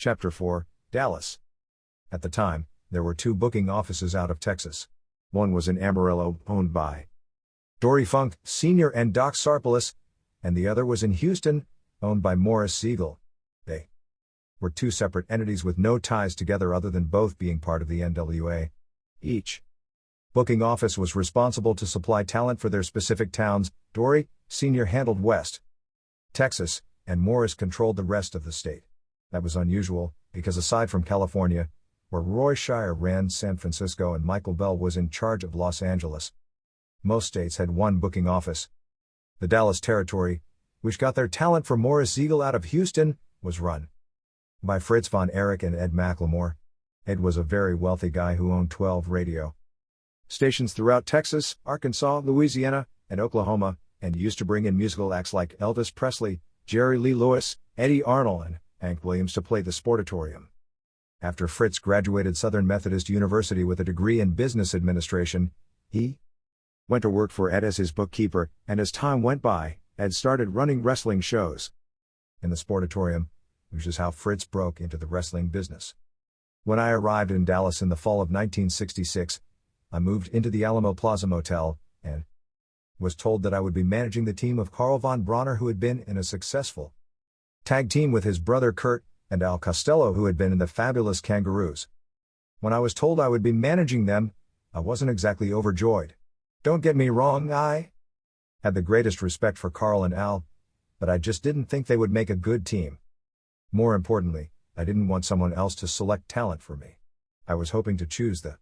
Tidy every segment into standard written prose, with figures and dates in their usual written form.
Chapter 4, Dallas. At the time, there were two booking offices out of Texas. One was in Amarillo, owned by Dory Funk, Sr. and Doc Sarpolis, and the other was in Houston, owned by Morris Siegel. They were two separate entities with no ties together other than both being part of the NWA. Each booking office was responsible to supply talent for their specific towns. Dory, Sr. handled West Texas, and Morris controlled the rest of the state. That was unusual, because aside from California, where Roy Shire ran San Francisco and Michael Bell was in charge of Los Angeles, most states had one booking office. The Dallas territory, which got their talent from Morris Siegel out of Houston, was run by Fritz von Erich and Ed McLemore. Ed was a very wealthy guy who owned 12 radio stations throughout Texas, Arkansas, Louisiana, and Oklahoma, and used to bring in musical acts like Elvis Presley, Jerry Lee Lewis, Eddie Arnold, and Hank Williams to play the Sportatorium. After Fritz graduated Southern Methodist University with a degree in business administration, he went to work for Ed as his bookkeeper, and as time went by, Ed started running wrestling shows in the Sportatorium, which is how Fritz broke into the wrestling business. When I arrived in Dallas in the fall of 1966, I moved into the Alamo Plaza Motel, and was told that I would be managing the team of Karl von Bronner, who had been in a successful tag team with his brother Kurt, and Al Costello, who had been in the Fabulous Kangaroos. When I was told I would be managing them, I wasn't exactly overjoyed. Don't get me wrong, I had the greatest respect for Karl and Al, but I just didn't think they would make a good team. More importantly, I didn't want someone else to select talent for me. I was hoping to choose the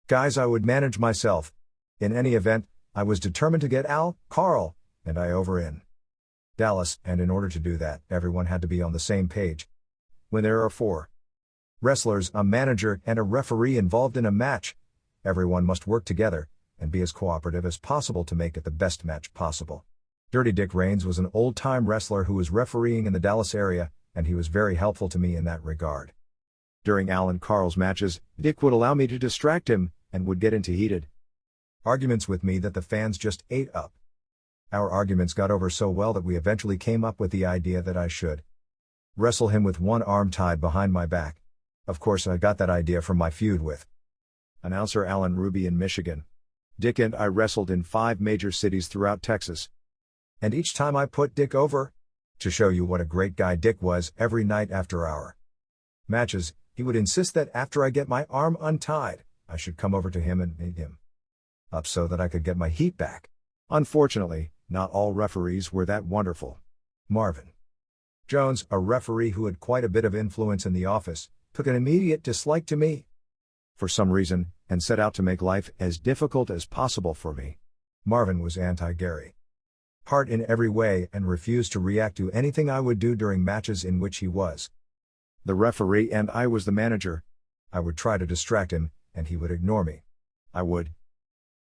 guys I would manage myself. In any event, I was determined to get Al, Karl, and I over in Dallas, and in order to do that, everyone had to be on the same page. When there are 4 wrestlers, a manager, and a referee involved in a match, everyone must work together and be as cooperative as possible to make it the best match possible. Dirty Dick Raines was an old-time wrestler who was refereeing in the Dallas area, and he was very helpful to me in that regard. During Al and Karl's matches, Dick would allow me to distract him, and would get into heated arguments with me that the fans just ate up. Our arguments got over so well that we eventually came up with the idea that I should wrestle him with one arm tied behind my back. Of course, I got that idea from my feud with announcer Alan Ruby in Michigan. Dick and I wrestled in 5 major cities throughout Texas. And each time I put Dick over, to show you what a great guy Dick was, every night after our matches, he would insist that after I get my arm untied, I should come over to him and beat him up so that I could get my heat back. Unfortunately, not all referees were that wonderful. Marvin Jones, a referee who had quite a bit of influence in the office, took an immediate dislike to me for some reason, and set out to make life as difficult as possible for me. Marvin was anti-Gary Hart in every way and refused to react to anything I would do during matches in which he was the referee and I was the manager. I would try to distract him, and he would ignore me. I would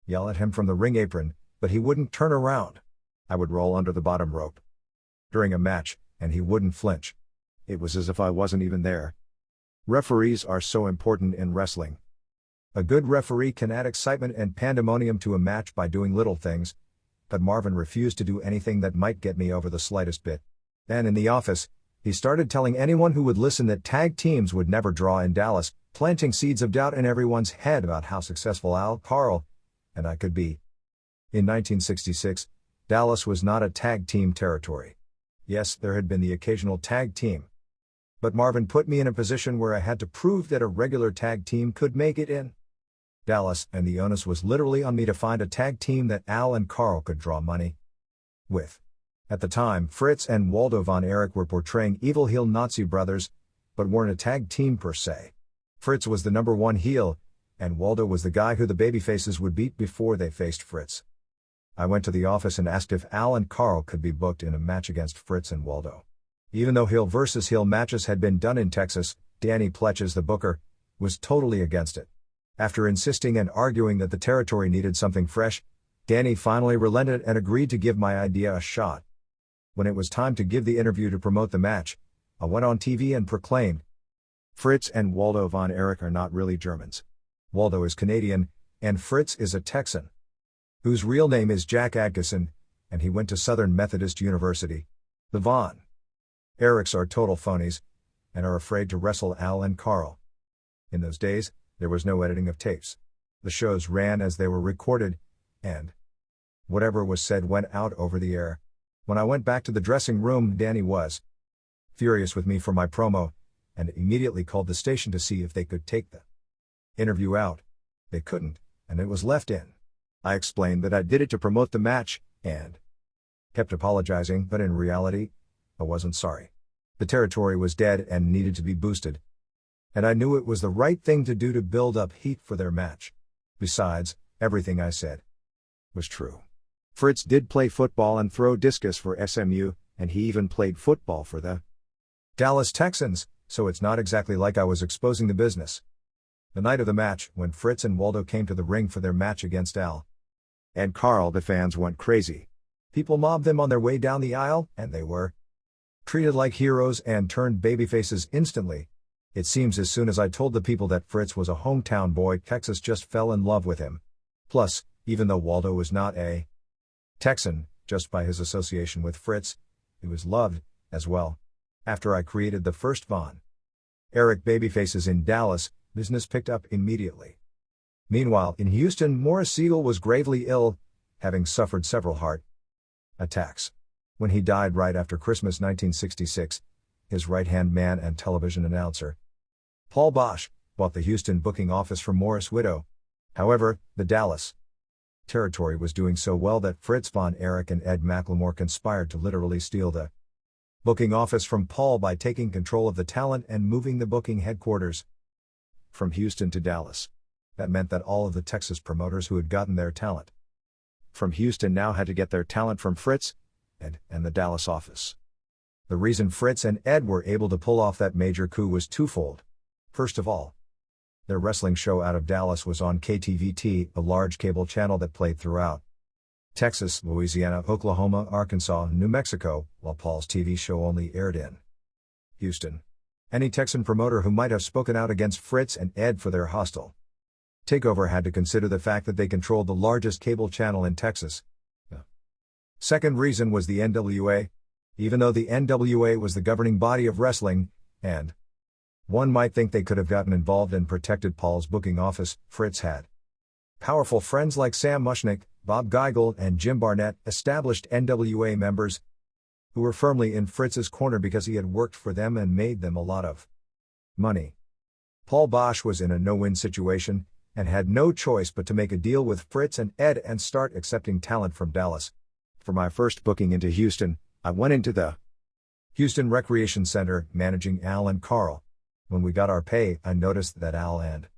yell at him from the ring apron, but he wouldn't turn around. I would roll under the bottom rope during a match, and he wouldn't flinch. It was as if I wasn't even there. Referees are so important in wrestling. A good referee can add excitement and pandemonium to a match by doing little things, but Marvin refused to do anything that might get me over the slightest bit. Then in the office, he started telling anyone who would listen that tag teams would never draw in Dallas, planting seeds of doubt in everyone's head about how successful Al, Karl, and I could be. In 1966, Dallas was not a tag team territory. Yes, there had been the occasional tag team. But Marvin put me in a position where I had to prove that a regular tag team could make it in Dallas, and the onus was literally on me to find a tag team that Al and Karl could draw money with. At the time, Fritz and Waldo von Erich were portraying evil heel Nazi brothers, but weren't a tag team per se. Fritz was the number 1 heel, and Waldo was the guy who the babyfaces would beat before they faced Fritz. I went to the office and asked if Al and Karl could be booked in a match against Fritz and Waldo. Even though heel versus heel matches had been done in Texas, Danny Pletches, the booker, was totally against it. After insisting and arguing that the territory needed something fresh, Danny finally relented and agreed to give my idea a shot. When it was time to give the interview to promote the match, I went on TV and proclaimed, "Fritz and Waldo von Erich are not really Germans. Waldo is Canadian, and Fritz is a Texan, whose real name is Jack Adkisson, and he went to Southern Methodist University. The von Erichs are total phonies, and are afraid to wrestle Al and Karl. In those days, there was no editing of tapes. The shows ran as they were recorded, and whatever was said went out over the air. When I went back to the dressing room, Danny was furious with me for my promo, and immediately called the station to see if they could take the interview out. They couldn't, and it was left in. I explained that I did it to promote the match, and kept apologizing, but in reality, I wasn't sorry. The territory was dead and needed to be boosted. And I knew it was the right thing to do to build up heat for their match. Besides, everything I said was true. Fritz did play football and throw discus for SMU, and he even played football for the Dallas Texans, so it's not exactly like I was exposing the business. The night of the match, when Fritz and Waldo came to the ring for their match against Al and Karl, the fans went crazy. People mobbed them on their way down the aisle, and they were treated like heroes and turned babyfaces instantly. It seems as soon as I told the people that Fritz was a hometown boy, Texas just fell in love with him. Plus, even though Waldo was not a Texan, just by his association with Fritz, he was loved, as well. After I created the first Von Erich babyfaces in Dallas, business picked up immediately. Meanwhile, in Houston, Morris Siegel was gravely ill, having suffered several heart attacks. When he died right after Christmas 1966, his right-hand man and television announcer, Paul Bosch, bought the Houston booking office from Morris' widow. However, the Dallas territory was doing so well that Fritz Von Erich and Ed McLemore conspired to literally steal the booking office from Paul by taking control of the talent and moving the booking headquarters from Houston to Dallas. That meant that all of the Texas promoters who had gotten their talent from Houston now had to get their talent from Fritz and the Dallas office. The reason Fritz and Ed were able to pull off that major coup was twofold. First of all, their wrestling show out of Dallas was on KTVT, a large cable channel that played throughout Texas, Louisiana, Oklahoma, Arkansas, and New Mexico, while Paul's TV show only aired in Houston. Any Texan promoter who might have spoken out against Fritz and Ed for their hostile takeover had to consider the fact that they controlled the largest cable channel in Texas. The second reason was the NWA. Even though the NWA was the governing body of wrestling, and one might think they could have gotten involved and protected Paul's booking office, Fritz had powerful friends like Sam Mushnick, Bob Geigel, and Jim Barnett, established NWA members who were firmly in Fritz's corner because he had worked for them and made them a lot of money. Paul Bosch was in a no-win situation, and had no choice but to make a deal with Fritz and Ed and start accepting talent from Dallas. For my first booking into Houston, I went into the Houston Recreation Center, managing Al and Karl. When we got our pay, I noticed that Al and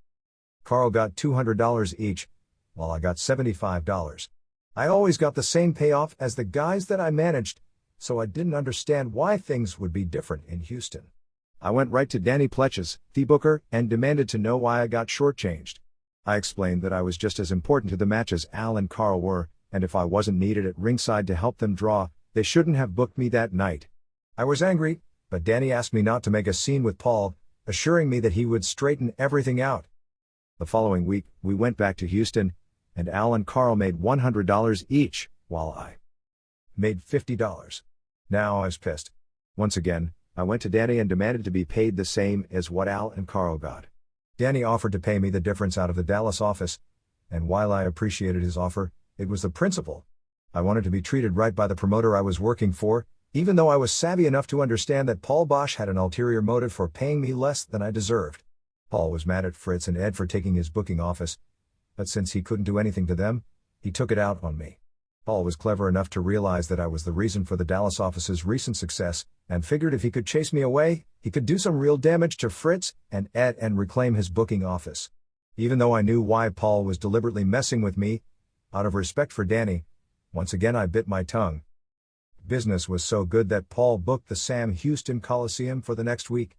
Karl got $200 each, while I got $75. I always got the same payoff as the guys that I managed, so I didn't understand why things would be different in Houston. I went right to Danny Pletches, the booker, and demanded to know why I got shortchanged. I explained that I was just as important to the match as Al and Karl were, and if I wasn't needed at ringside to help them draw, they shouldn't have booked me that night. I was angry, but Danny asked me not to make a scene with Paul, assuring me that he would straighten everything out. The following week, we went back to Houston, and Al and Karl made $100 each, while I made $50. Now I was pissed. Once again, I went to Danny and demanded to be paid the same as what Al and Karl got. Danny offered to pay me the difference out of the Dallas office, and while I appreciated his offer, it was the principle. I wanted to be treated right by the promoter I was working for, even though I was savvy enough to understand that Paul Bosch had an ulterior motive for paying me less than I deserved. Paul was mad at Fritz and Ed for taking his booking office, but since he couldn't do anything to them, he took it out on me. Paul was clever enough to realize that I was the reason for the Dallas office's recent success, and figured if he could chase me away, he could do some real damage to Fritz and Ed and reclaim his booking office. Even though I knew why Paul was deliberately messing with me, out of respect for Danny, once again I bit my tongue. Business was so good that Paul booked the Sam Houston Coliseum for the next week.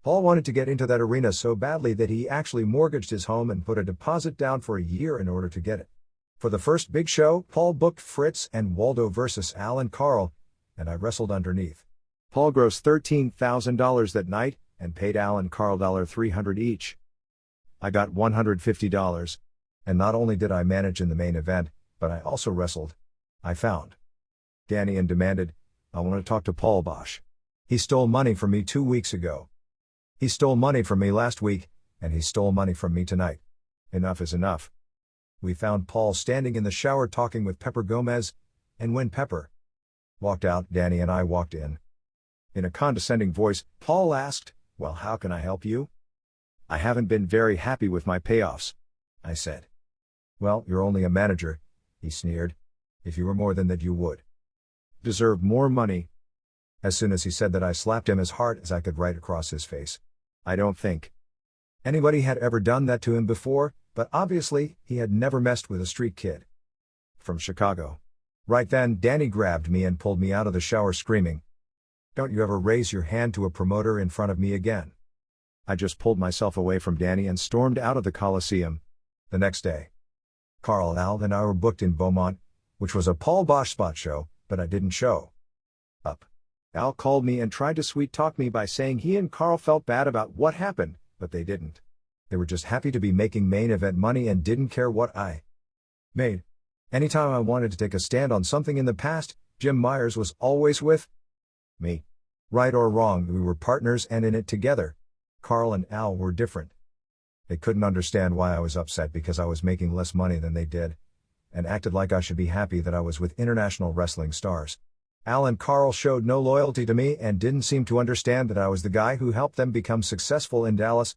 Paul wanted to get into that arena so badly that he actually mortgaged his home and put a deposit down for a year in order to get it. For the first big show, Paul booked Fritz and Waldo versus Al and Karl, and I wrestled underneath. Paul grossed $13,000 that night, and paid Al and Karl $300 each. I got $150, and not only did I manage in the main event, but I also wrestled. I found Danny and demanded, "I want to talk to Paul Bosch. He stole money from me 2 weeks ago. He stole money from me last week, and he stole money from me tonight. Enough is enough. We found Paul standing in the shower talking with Pepper Gomez, and when Pepper walked out, Danny and I walked in. In a condescending voice, Paul asked, "Well, how can I help you?" "I haven't been very happy with my payoffs," I said. "Well, you're only a manager," he sneered. "If you were more than that, you would deserve more money." As soon as he said that, I slapped him as hard as I could right across his face. I don't think anybody had ever done that to him before, but obviously, he had never messed with a street kid from Chicago. Right then, Danny grabbed me and pulled me out of the shower screaming, "Don't you ever raise your hand to a promoter in front of me again." I just pulled myself away from Danny and stormed out of the Coliseum. The next day, Karl, Al, and I were booked in Beaumont, which was a Paul Bosch spot show, but I didn't show up. Al called me and tried to sweet-talk me by saying he and Karl felt bad about what happened, but they didn't. They were just happy to be making main event money and didn't care what I made. Anytime I wanted to take a stand on something in the past, Jim Myers was always with me. Right or wrong, we were partners and in it together. Karl and Al were different. They couldn't understand why I was upset because I was making less money than they did, and acted like I should be happy that I was with international wrestling stars. Al and Karl showed no loyalty to me and didn't seem to understand that I was the guy who helped them become successful in Dallas.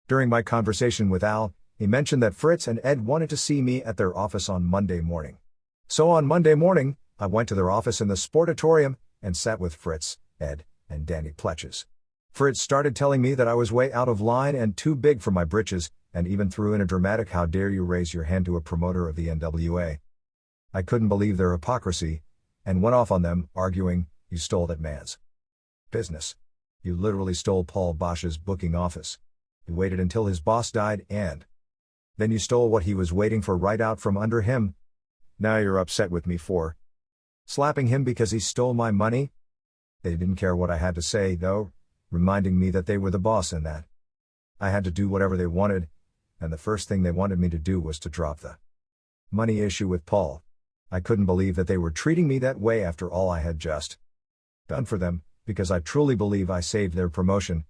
During my conversation with Al, he mentioned that Fritz and Ed wanted to see me at their office on Monday morning. So on Monday morning, I went to their office in the Sportatorium and sat with Fritz, Ed, and Danny Pletches. Fritz started telling me that I was way out of line and too big for my britches, and even threw in a dramatic "How dare you raise your hand to a promoter of the NWA." I couldn't believe their hypocrisy, and went off on them, arguing, "You stole that man's business. You literally stole Paul Bosch's booking office. You waited until his boss died and then you stole what he was waiting for right out from under him. Now you're upset with me for slapping him because he stole my money." They didn't care what I had to say, though, reminding me that they were the boss and that I had to do whatever they wanted, and the first thing they wanted me to do was to drop the money issue with Paul. I couldn't believe that they were treating me that way after all I had just done for them, because I truly believe I saved their promotion.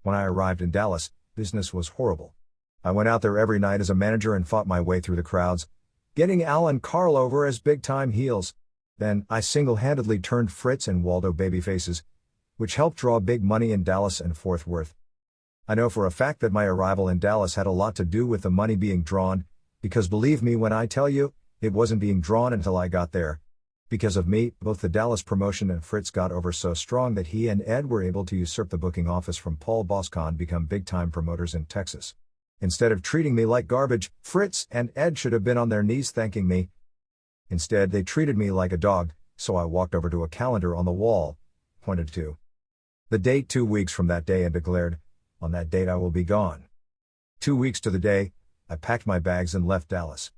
When I arrived in Dallas, business was horrible. I went out there every night as a manager and fought my way through the crowds, getting Al and Karl over as big-time heels. Then, I single-handedly turned Fritz and Waldo babyfaces, which helped draw big money in Dallas and Fort Worth. I know for a fact that my arrival in Dallas had a lot to do with the money being drawn, because believe me when I tell you, it wasn't being drawn until I got there. Because of me, both the Dallas promotion and Fritz got over so strong that he and Ed were able to usurp the booking office from Paul Boscon, become big-time promoters in Texas. Instead of treating me like garbage, Fritz and Ed should have been on their knees thanking me. Instead, they treated me like a dog, so I walked over to a calendar on the wall, pointed to the date 2 weeks from that day and declared, "On that date I will be gone." 2 weeks to the day, I packed my bags and left Dallas.